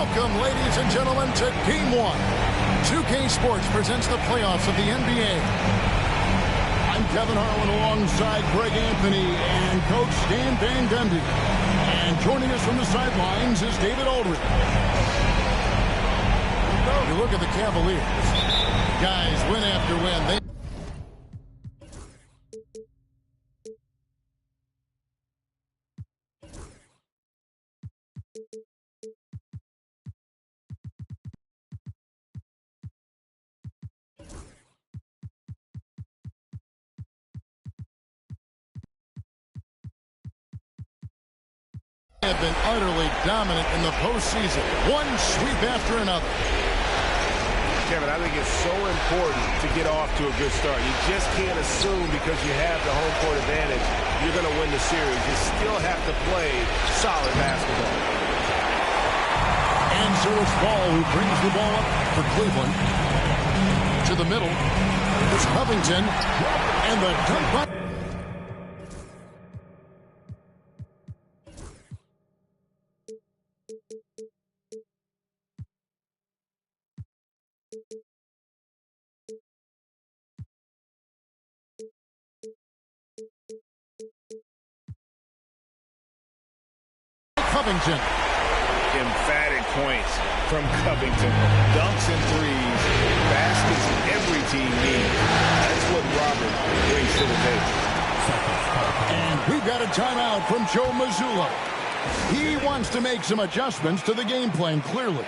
Welcome, ladies and gentlemen, to Game 1. 2K Sports presents the playoffs of the NBA. I'm Kevin Harlan alongside Greg Anthony and Coach Stan Van Gundy. And joining us from the sidelines is David Aldridge. You look at the Cavaliers. Guys, win after win. Have been utterly dominant in the postseason. One sweep after another. Kevin, I think it's so important to get off to a good start. You just can't assume because you have the home court advantage you're going to win the series. You still have to play solid basketball. And so it's Ball who brings the ball up for Cleveland. To the middle. It's Covington. And the dunk by Covington. Emphatic points from Covington. Dunks and threes. Baskets every team needs. That's what Robert brings to the table. And we've got a timeout from Joe Mazzulla. He wants to make some adjustments to the game plan, clearly.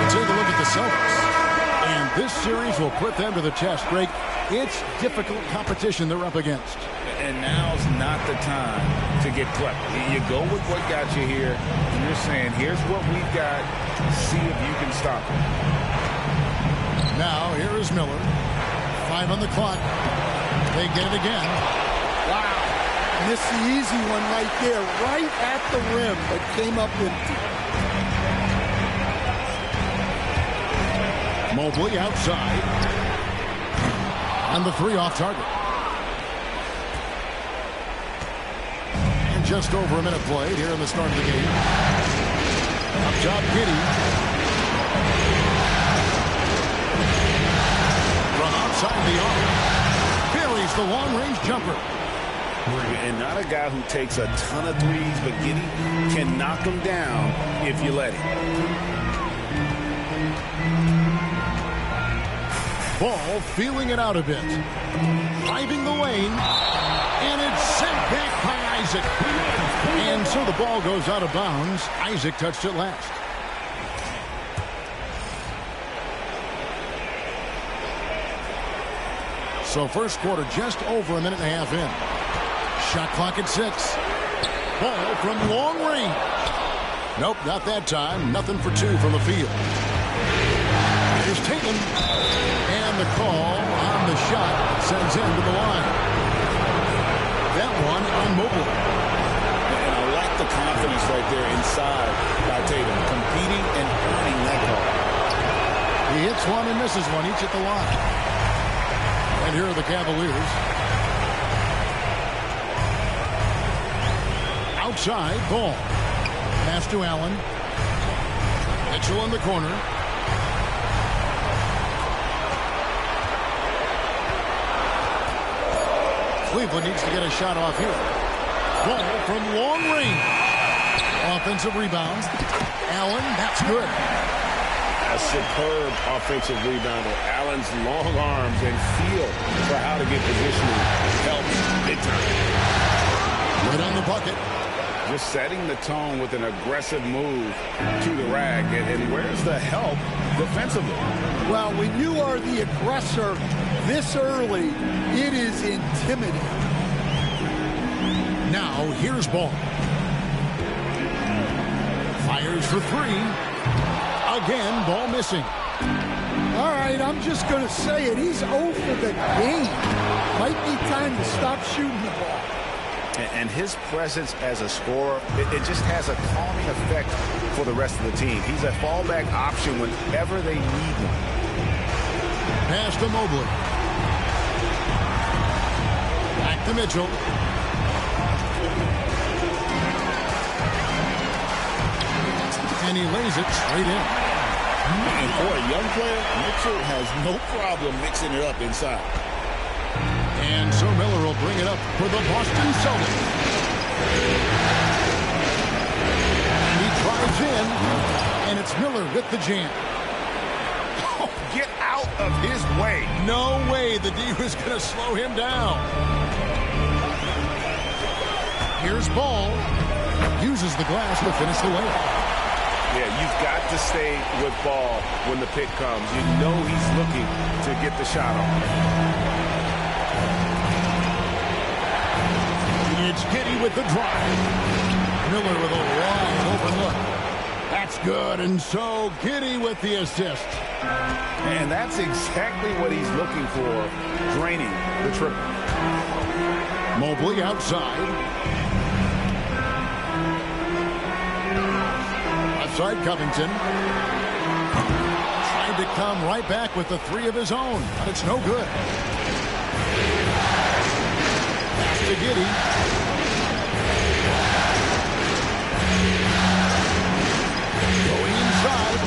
Take a look at the Celtics. And this series will put them to the test, Greg. It's difficult competition they're up against. And now's not the time to get clever. You go with what got you here, and you're saying, here's what we've got. See if you can stop it. Now, here is Miller. 5 on the clock. They get it again. Wow. Missed the easy one right there, right at the rim, but came up empty. Mobley outside. And the 3 off target. And just over a minute played here in the start of the game. Up top, Giddey. From outside the arc. Buries the long-range jumper. And not a guy who takes a ton of threes, but Giddey can knock them down if you let him. Ball feeling it out a bit. Driving the lane. And it's sent back by Isaac. And so the ball goes out of bounds. Isaac touched it last. So first quarter just over a minute and a half in. Shot clock at 6. Ball from long range. Nope, not that time. Nothing for 2 from the field. Here's Tatum. And the call on the shot sends him to the line. That one on Mobley. And I like the confidence right there inside by Tatum, competing and earning that call. He hits one and misses one, each at the line. And here are the Cavaliers. Outside, Ball. Pass to Allen. Mitchell in the corner. Cleveland needs to get a shot off here. Ball from long range. Offensive rebound. Allen, that's good. A superb offensive rebounder. Allen's long arms and feel for how to get positioning helps big time. Right on the bucket. Just setting the tone with an aggressive move to the rack. And where's the help defensively? Well, when you are the aggressor this early, it is intimidating. Now, here's Ball. Fires for 3. Again, Ball missing. All right, I'm just going to say it. He's 0 for the game. Might be time to stop shooting the ball. And his presence as a scorer, it just has a calming effect for the rest of the team. He's a fallback option whenever they need one. Pass to Mobley. Back to Mitchell. And he lays it straight in. And for a young player, Mitchell has no problem mixing it up inside. And so Miller will bring it up for the Boston Celtics. He drives in, and it's Miller with the jam. Oh, get out of his way. No way the D was going to slow him down. Here's Ball. Uses the glass to finish the layup. Yeah, you've got to stay with Ball when the pick comes. You know he's looking to get the shot off. It's Giddey with the drive. Miller with a wide open look. That's good, and so Giddey with the assist. And that's exactly what he's looking for, draining the triple. Mobley outside. Side Covington trying to come right back with the three of his own, but it's no good. Pass to Giddey. Going inside.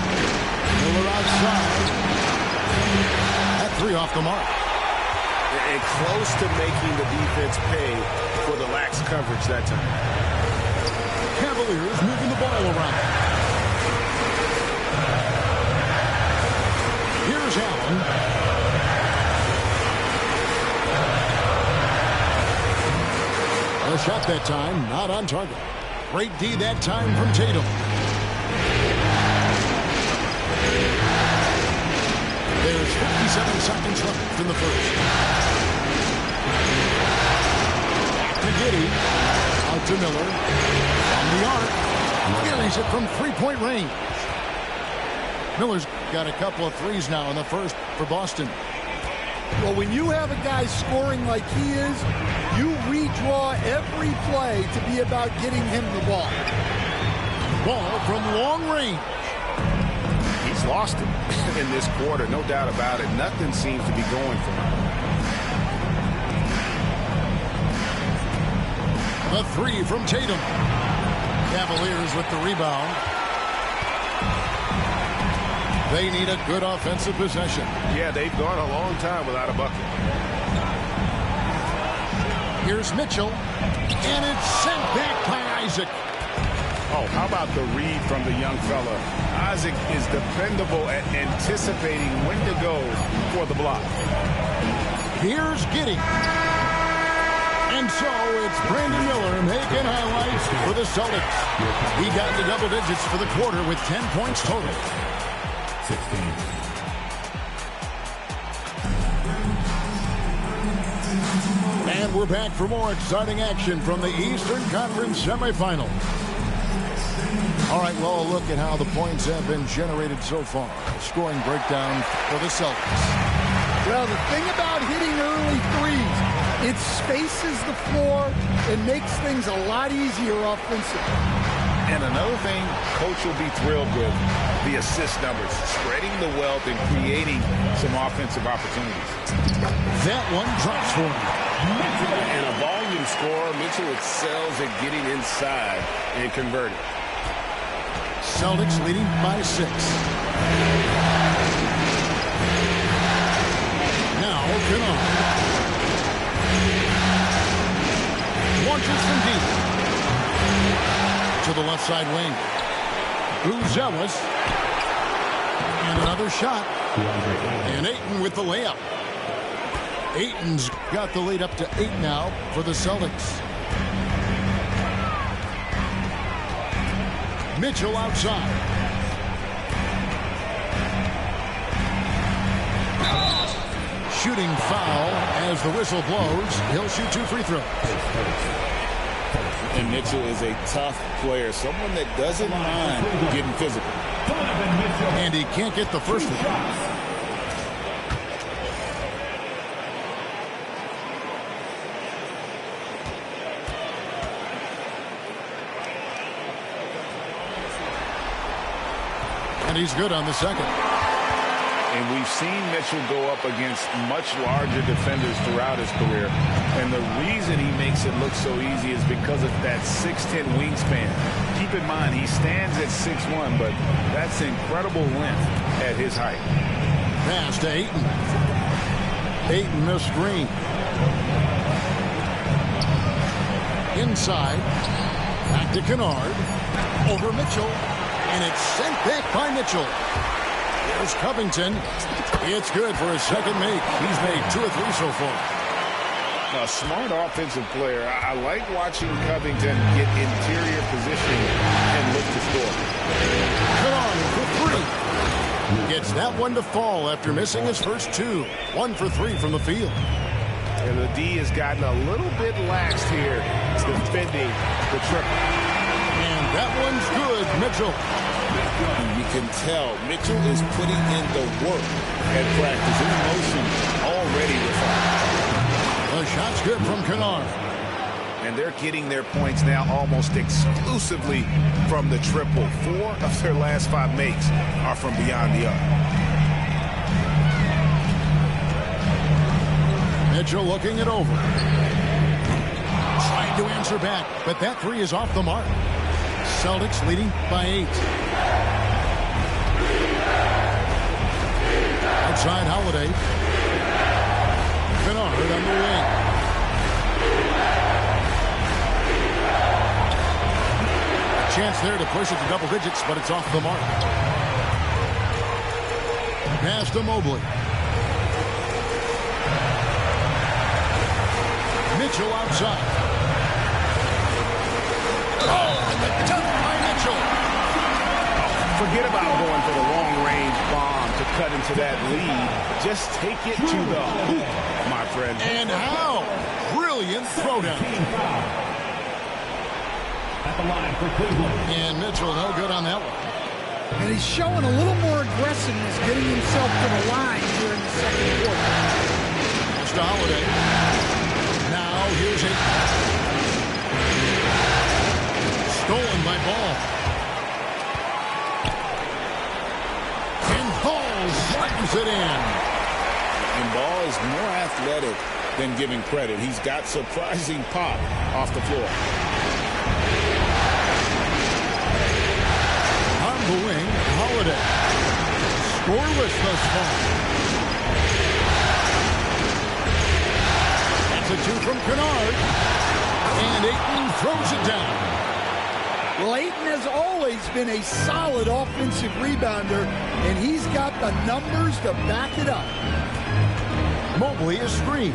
Miller outside. That three off the mark. And close to making the defense pay for the lax coverage that time. Cavaliers moving the ball around. Here's Allen. A shot that time, not on target. Great D that time from Tatum. There's 57 seconds left in the first. Back to Giddey. Out to Miller. On the arc. Carries it from three-point range. Miller's got a couple of threes now in the first for Boston. Well, when you have a guy scoring like he is, you redraw every play to be about getting him the ball. Ball from long range. He's lost it in this quarter, no doubt about it. Nothing seems to be going for him. The three from Tatum. Cavaliers with the rebound. They need a good offensive possession. Yeah, they've gone a long time without a bucket. Here's Mitchell. And it's sent back by Isaac. Oh, how about the read from the young fella? Isaac is dependable at anticipating when to go for the block. Here's Giddey. And so it's Brandon Miller making highlights for the Celtics. He got the double digits for the quarter with 10 points total. 16. And we're back for more exciting action from the Eastern Conference semifinal. All right, well, look at how the points have been generated so far. Scoring breakdown for the Celtics. Well, the thing about hitting early threes, it spaces the floor and makes things a lot easier offensively. And another thing Coach will be thrilled with, the assist numbers, spreading the wealth and creating some offensive opportunities. That one drops for him. And a volume scorer, Mitchell excels at getting inside and converting. Celtics leading by 6. Now, Kennard. Launches from deep. To the left side wing. Uzelis. And another shot. And Ayton with the layup. Ayton's got the lead up to 8 now for the Celtics. Mitchell outside. Shooting foul as the whistle blows. He'll shoot 2 free throws. And Mitchell is a tough player, someone that doesn't mind getting physical. And he can't get the first one. And he's good on the second. And we've seen Mitchell go up against much larger defenders throughout his career. And the reason he makes it look so easy is because of that 6'10" wingspan. Keep in mind, he stands at 6'1", but that's incredible length at his height. Pass to Ayton. Ayton missed screen. Inside. Back to Kennard. Over Mitchell. And it's sent back by Mitchell. There's Covington. It's good for his second make. He's made 2 or 3 so far. A smart offensive player. I like watching Covington get interior positioning and look to score. Kennard for 3. Gets that one to fall after missing his first 2. 1 for 3 from the field. And the D has gotten a little bit lax here defending the triple. And that one's good, Mitchell. You can tell Mitchell is putting in the work at practice. His motion already refined. The shot's good from Kennard. And they're getting their points now almost exclusively from the triple. 4 of their last 5 makes are from beyond the arc. Mitchell looking it over. Trying to answer back, but that 3 is off the mark. Celtics leading by 8. Outside Holiday. Kennard on the wing. A chance there to push it to double digits, but it's off the mark. Pass to Mobley. Mitchell outside. Oh, and the dunk by Mitchell. Forget about going for the long-range bomb to cut into that lead. Just take it to the hoop, my friend. And how? Brilliant throwdown. At the line for Cleveland. And Mitchell no good on that one. And he's showing a little more aggressiveness, getting himself to the line here in the second quarter. Pass to Holiday. Now here's it. Stolen by Ball. And Ball slams it in. And Ball is more athletic than giving credit. He's got surprising pop off the floor. On the wing, Holiday. Scoreless thus far. That's a 2 from Kennard. And Ayton throws it down. Well, Ayton has always been a solid offensive rebounder, and he's got the numbers to back it up. Mobley is screened.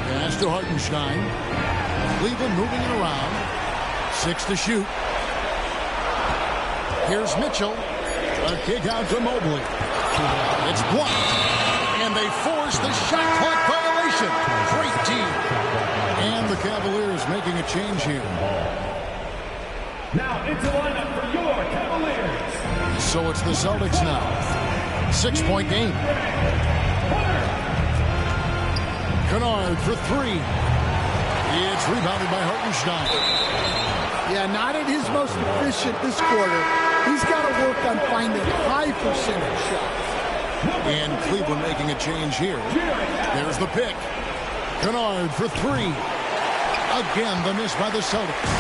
Pass to Hartenstein. Cleveland moving it around. 6 to shoot. Here's Mitchell. A kick out to Mobley. It's blocked. And they force the shot clock violation. Great team. And the Cavaliers making a change here. Now into lineup for your Cavaliers. So it's the Celtics now. 6-point game. Kennard for 3. It's rebounded by Hartenstein. Yeah, not at his most efficient this quarter. He's got to work on finding high percentage shots. And Cleveland making a change here. There's the pick. Kennard for 3. Again, the miss by the Celtics.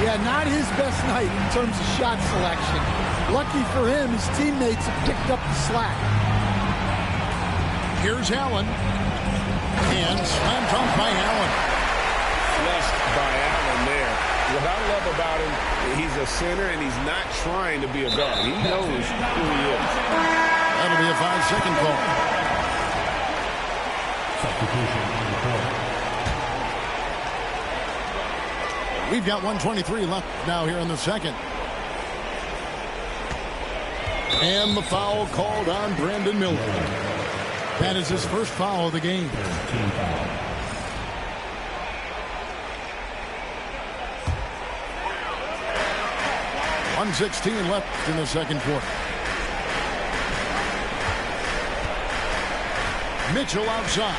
Yeah, not his best night in terms of shot selection. Lucky for him, his teammates have picked up the slack. Here's Allen. And slam dunk by Allen. Blessed by Allen there. What I love about him, he's a center and he's not trying to be a guard. He knows who he is. That'll be a 5-second call. Substitution on the court. We've got 1:23 left now here in the second. And the foul called on Brandon Miller. That is his first foul of the game. Team foul. .116 left in the second quarter. Mitchell outside.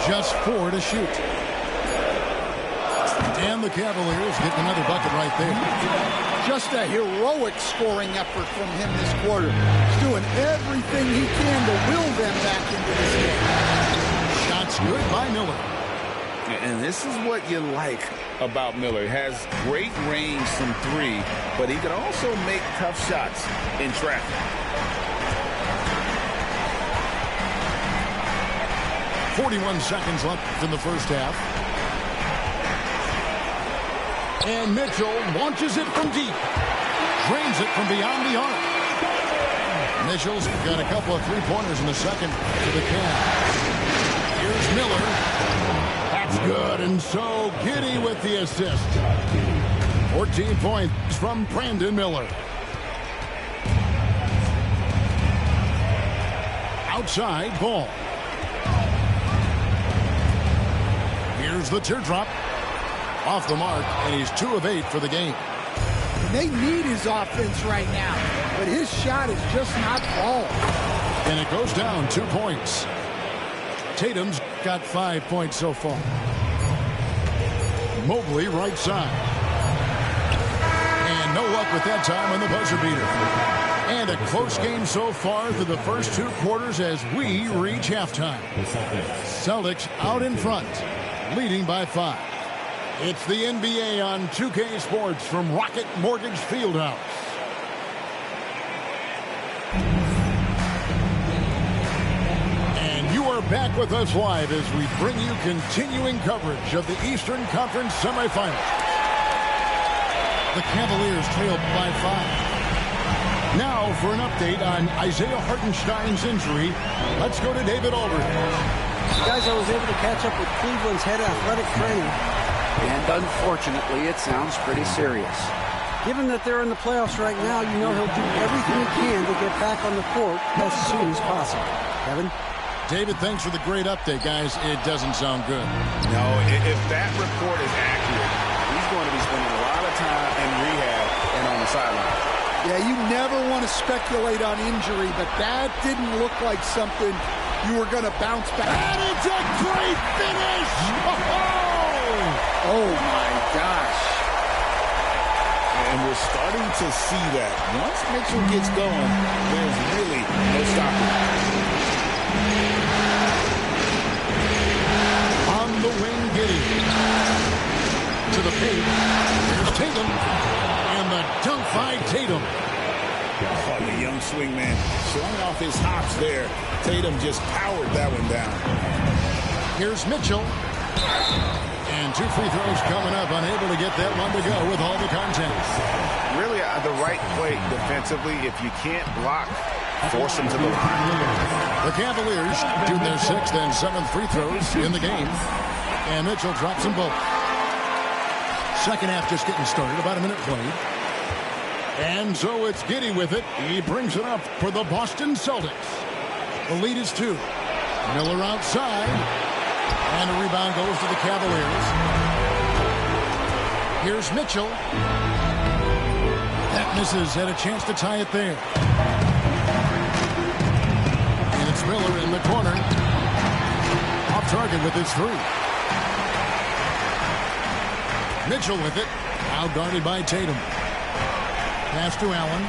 Just 4 to shoot. And the Cavaliers get another bucket right there. Just a heroic scoring effort from him this quarter. He's doing everything he can to will them back into this game. Shots good by Miller. And this is what you like about Miller. He has great range from three, but he can also make tough shots in traffic. 41 seconds left in the first half. And Mitchell launches it from deep. Drains it from beyond the arc. Mitchell's got a couple of three-pointers in the second to the Cavs. Here's Miller. That's good, and so Giddey with the assist. 14 points from Brandon Miller. Outside ball. Here's the teardrop. Off the mark, and he's 2 of 8 for the game. They need his offense right now, but his shot is just not falling. And it goes down 2 points. Tatum's got 5 points so far. Mobley right side. And no luck with that time on the buzzer beater. And a close game so far through the first 2 quarters as we reach halftime. Celtics out in front, leading by 5. It's the NBA on 2K Sports from Rocket Mortgage Fieldhouse. And you are back with us live as we bring you continuing coverage of the Eastern Conference semifinals. The Cavaliers trailed by 5. Now for an update on Isaiah Hartenstein's injury, let's go to David Aldridge. Guys, I was able to catch up with Cleveland's head athletic trainer. And unfortunately, it sounds pretty serious. Given that they're in the playoffs right now, you know he'll do everything he can to get back on the court as soon as possible. Kevin? David, thanks for the great update, guys. It doesn't sound good. No, if that report is accurate, he's going to be spending a lot of time in rehab and on the sideline. Yeah, you never want to speculate on injury, but that didn't look like something you were going to bounce back. And it's a great finish! Oh, my gosh. And we're starting to see that. Once Mitchell gets going, there's really no stopping. On the wing, Giddey. To the paint. There's Tatum. And the dunk by Tatum. Oh, the young swingman showing off his hops there. Tatum just powered that one down. Here's Mitchell. And 2 free throws coming up, unable to get that one to go with all the contact. Really, the right play defensively. If you can't block, force them to the line. The Cavaliers do their 6th and 7th free throws in the game. And Mitchell drops them both. Second half just getting started, about a minute played. And so it's Giddey with it. He brings it up for the Boston Celtics. The lead is 2. Miller outside. And a rebound goes to the Cavaliers. Here's Mitchell. That misses. Had a chance to tie it there. And it's Miller in the corner. Off target with his 3. Mitchell with it. Out guarded by Tatum. Pass to Allen.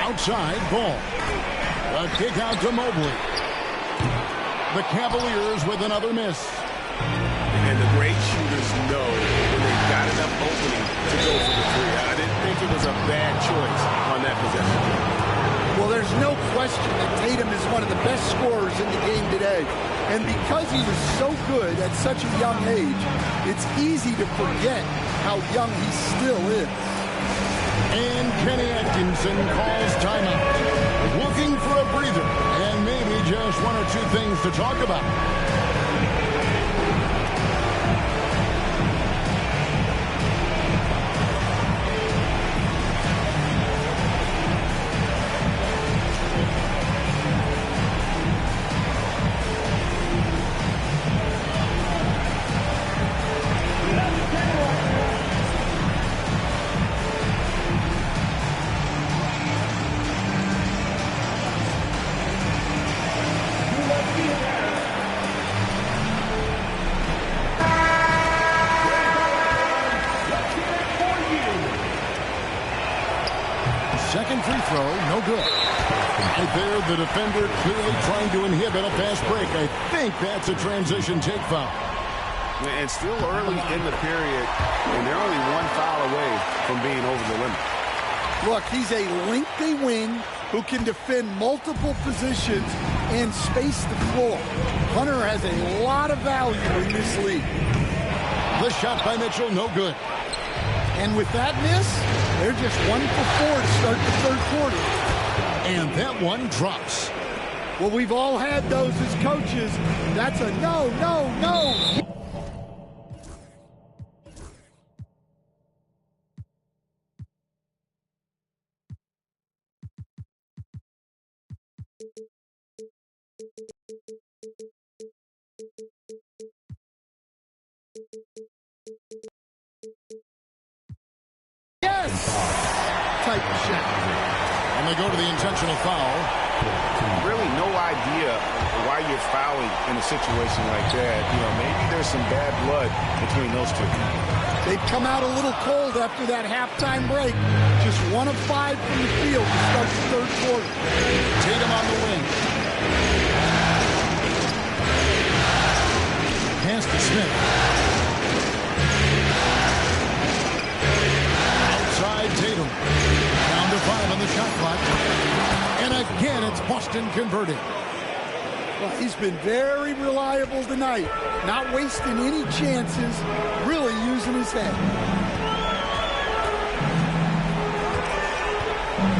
Outside ball. A kick out to Mobley. The Cavaliers with another miss. And the great shooters know when they've got enough opening to go for the 3. I didn't think it was a bad choice on that possession. Well, there's no question that Tatum is one of the best scorers in the game today. And because he was so good at such a young age, it's easy to forget how young he still is. And Kenny Atkinson calls timeout. Looking for a breather and maybe just 1 or 2 things to talk about. second free throw, no good. Right there, the defender clearly trying to inhibit a fast break. I think that's a transition take foul. And still early in the period, and they're only one foul away from being over the limit. Look, he's a lengthy wing who can defend multiple positions and space the floor. Hunter has a lot of value in this league. The shot by Mitchell, no good. And with that miss, they're just 1 for 4 to start the third quarter. And that one drops. Well, we've all had those as coaches. That's a no, no, no. Yes! Type of shot. And they go to the intentional foul. Really no idea why you're fouling in a situation like that. You know, maybe there's some bad blood between those two. They've come out a little cold after that halftime break. Just 1 of 5 from the field to start the third quarter. Tatum on the wing. Pass to Smith. Outside Tatum. Down to 5 on the shot clock. And again, it's Boston converting. Well, he's been very reliable tonight. Not wasting any chances. Really using his head.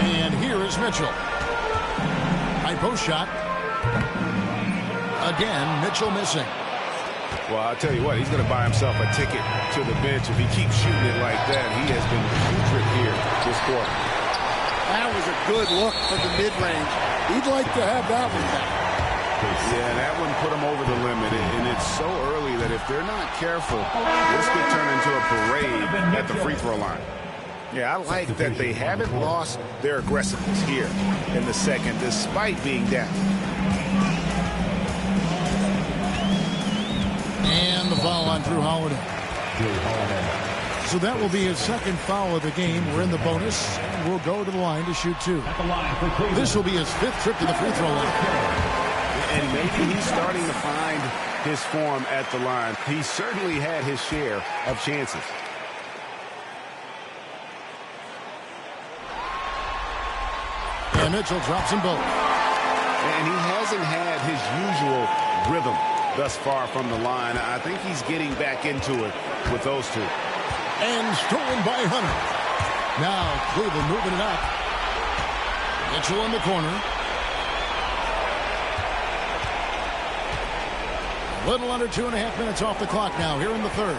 And here is Mitchell. High post shot. Again, Mitchell missing. Well, I'll tell you what, he's going to buy himself a ticket to the bench. If he keeps shooting it like that, he has been putrid here this quarter. That was a good look for the mid-range. He'd like to have that one back. Yeah, that one put him over the limit, and it's so early that if they're not careful, this could turn into a parade at the free throw line. Yeah, I like that they haven't lost their aggressiveness here in the second, despite being down. And the foul on Drew Holiday. So that will be his second foul of the game. We're in the bonus, and we'll go to the line to shoot 2. This will be his 5th trip to the free throw line. And maybe he's starting to find his form at the line. He certainly had his share of chances. And Mitchell drops them both. And he hasn't had his usual rhythm thus far from the line. I think he's getting back into it with those two. And stolen by Hunter. Now Cleveland moving it up. Mitchell in the corner. A little under 2.5 minutes off the clock now here in the third.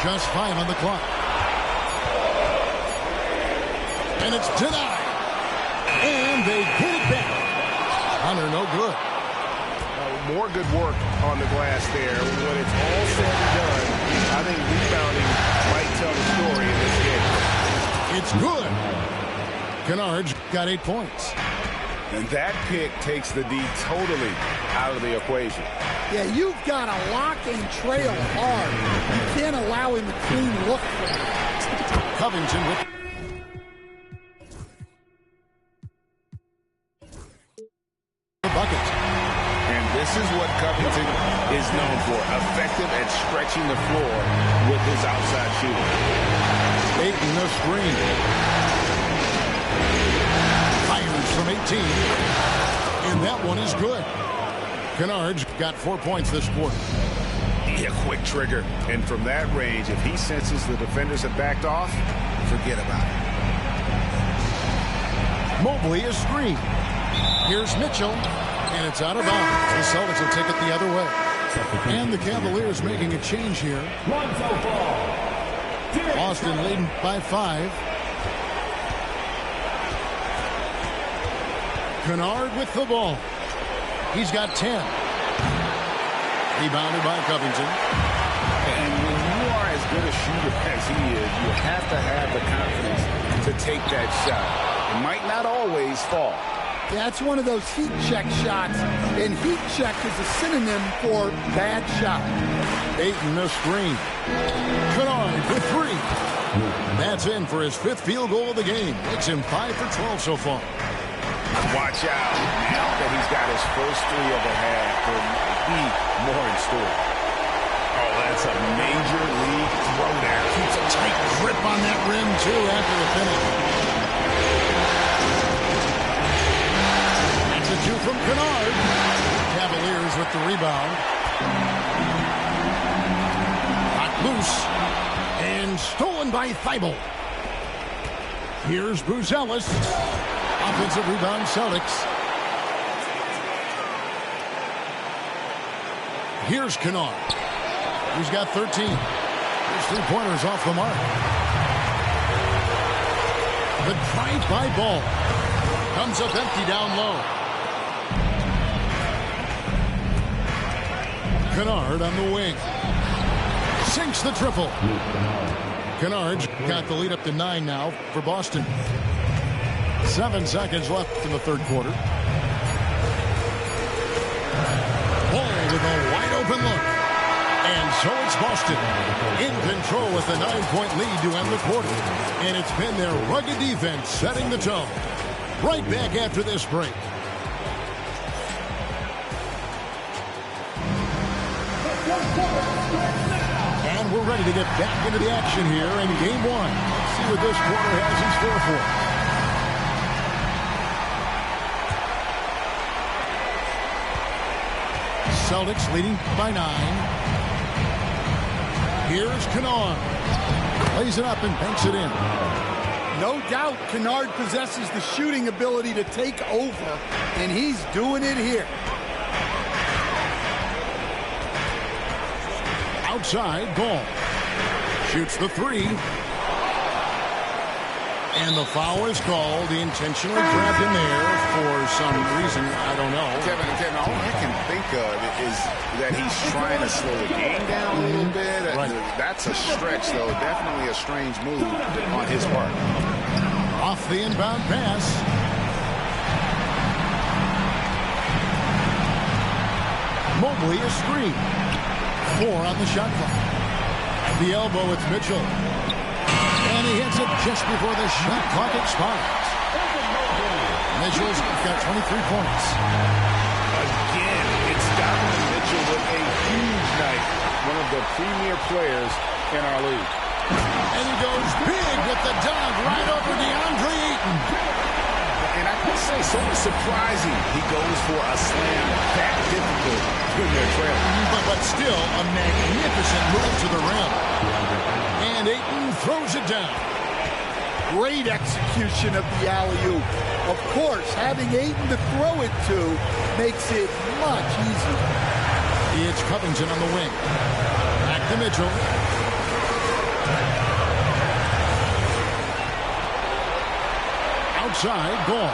Just 5 on the clock. And it's denied. And they get it back. Hunter, no good. More good work on the glass there. When it's all said and done, I think rebounding might tell the story in this game. It's good. Kennard's got 8 points. And that pick takes the D totally out of the equation. Yeah, you've got to lock and trail hard. You can't allow him a clean look for him. Covington with the bucket. And this is what Covington is known for. Effective at stretching the floor with his outside shooting. Ayton the screen. Fires from 18. And that one is good. Kennard's got 4 points this quarter. Yeah, quick trigger. And from that range, if he senses the defenders have backed off, forget about it. Mobley is screen. Here's Mitchell. And it's out of bounds. The Celtics will take it the other way. And the Cavaliers making a change here. Boston leading by 5. Kennard with the ball. He's got 10. Rebounded by Covington. And when you are as good a shooter as he is, you have to have the confidence to take that shot. It might not always fall. Yeah, it's one of those heat check shots, and heat check is a synonym for bad shot. Ayton the screen. Kennard for 3. That's in for his 5th field goal of the game. Makes him 5 for 12 so far. Watch out. Now that he's got his first 3 of the half, there might be more in store. Oh, that's a major league throw there. Keeps a tight grip on that rim, too, after the finish. That's a 2 from Kennard. Cavaliers with the rebound. Knocked loose. And stolen by Thibault. Here's Bruce Ellis. Offensive rebound, Celtics. Here's Kennard. He's got 13. His 3-pointers off the mark. The drive-by ball. Comes up empty down low. Kennard on the wing. Sinks the triple. Kennard's got the lead up to 9 now for Boston. 7 seconds left in the 3rd quarter. Ball with a wide open look. And so it's Boston in control with a 9-point lead to end the quarter. And it's been their rugged defense setting the tone. Right back after this break. And we're ready to get back into the action here in game 1. Let's see what this quarter has in store for us. Celtics leading by 9. Here's Kennard. Lays it up and banks it in. No doubt Kennard possesses the shooting ability to take over, and he's doing it here. Outside, Ball. Shoots the 3. And the foul is called. He intentionally grabbed him there for some reason. I don't know. Kevin, all I can think of is that he's trying to slow the game down a little bit. Right. That's a stretch, though. Definitely a strange move on his part. Off the inbound pass. Mobley a screen. 4 on the shot clock. At the elbow, it's Mitchell. And he hits it just before the shot clock expires. Mitchell's got 23 points. Again, it's Donovan Mitchell with a huge night. One of the premier players in our league. And he goes big with the dunk right over DeAndre Ayton. And I can say something surprising. He goes for a slam that difficult when they're trailing. But still a magnificent move to the rim. And Ayton throws it down. Great execution of the alley-oop. Of course, having Ayton to throw it to makes it much easier. It's Covington on the wing. Back to Mitchell. Outside, Ball.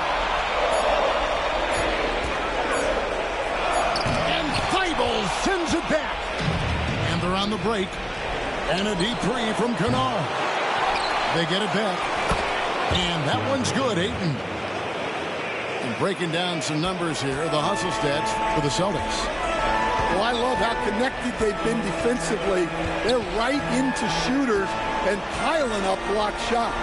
And Thibault sends it back. And they're on the break. And a deep 3 from Kennard. They get it back. And that one's good, Ayton. And breaking down some numbers here, the hustle stats for the Celtics. Well, I love how connected they've been defensively. They're right into shooters and piling up blocked shots.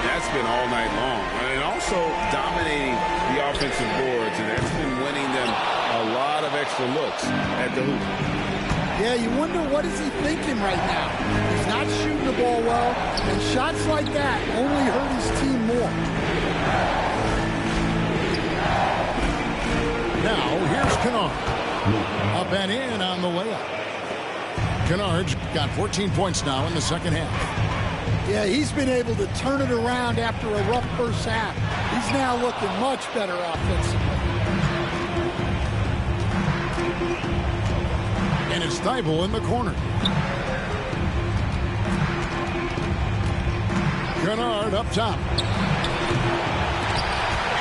That's been all night long. And also dominating the offensive boards. And that's been winning them a lot of extra looks at the hoop. Yeah, you wonder what is he thinking right now. He's not shooting the ball well, and shots like that only hurt his team more. Now, here's Kennard. Up and in on the layup. Kennard's got 14 points now in the second half. Yeah, he's been able to turn it around after a rough first half. He's now looking much better offensively. And it's Thibault in the corner. Kennard up top.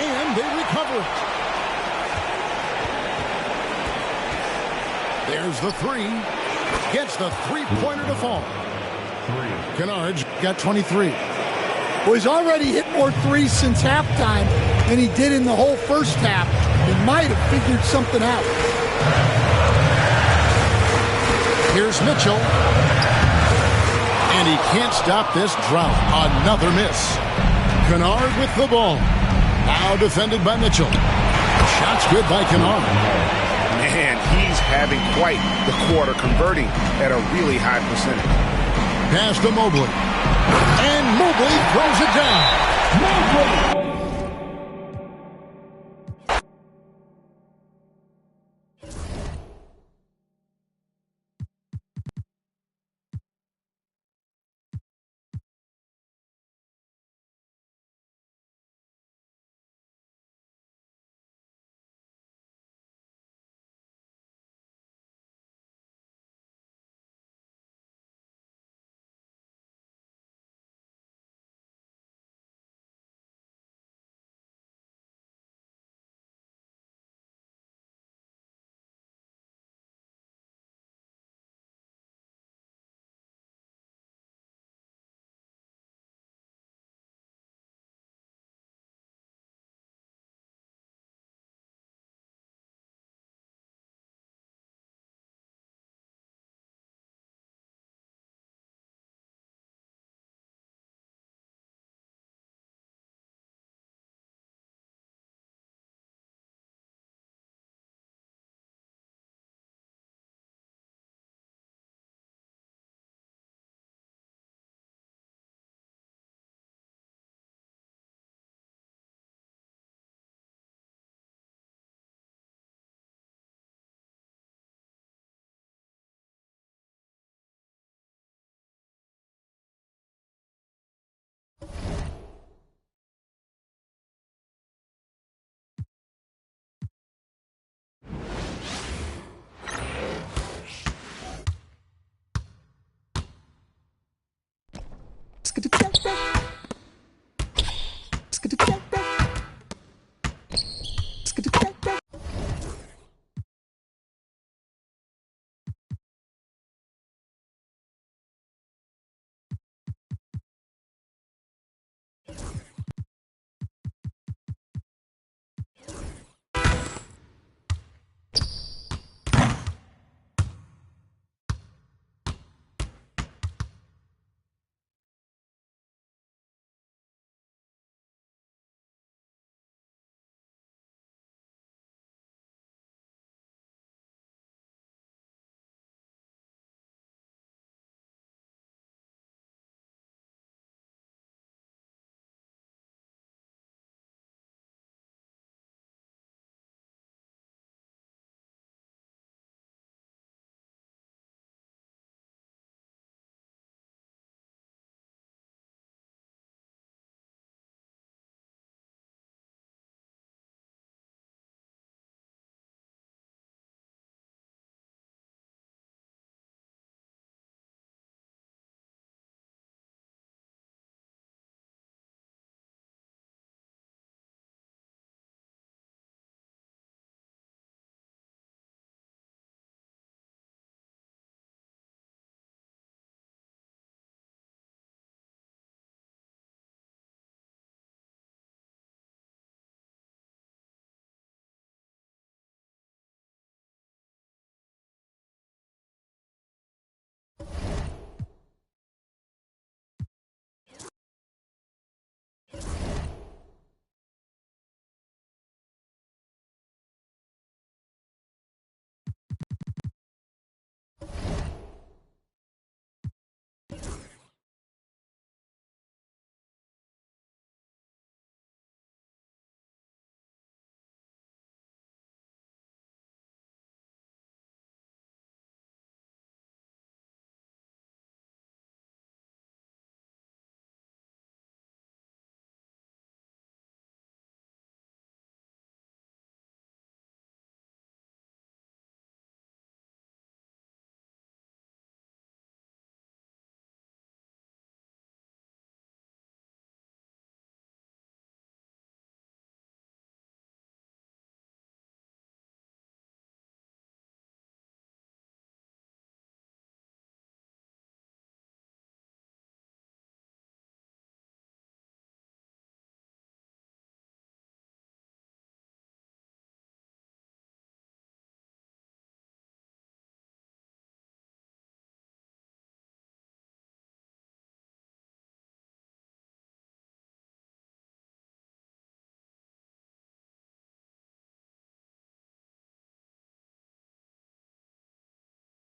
And they recover it. There's the 3. Gets the 3-pointer to fall. Kennard's got 23. Well, he's already hit more threes since halftime than he did in the whole first half. He might have figured something out. Here's Mitchell. And he can't stop this drought. Another miss. Kennard with the ball. Now defended by Mitchell. Shot's good by Kennard. Man, he's having quite the quarter, converting at a really high percentage. Pass to Mobley. And Mobley throws it down. Mobley. Skidoo.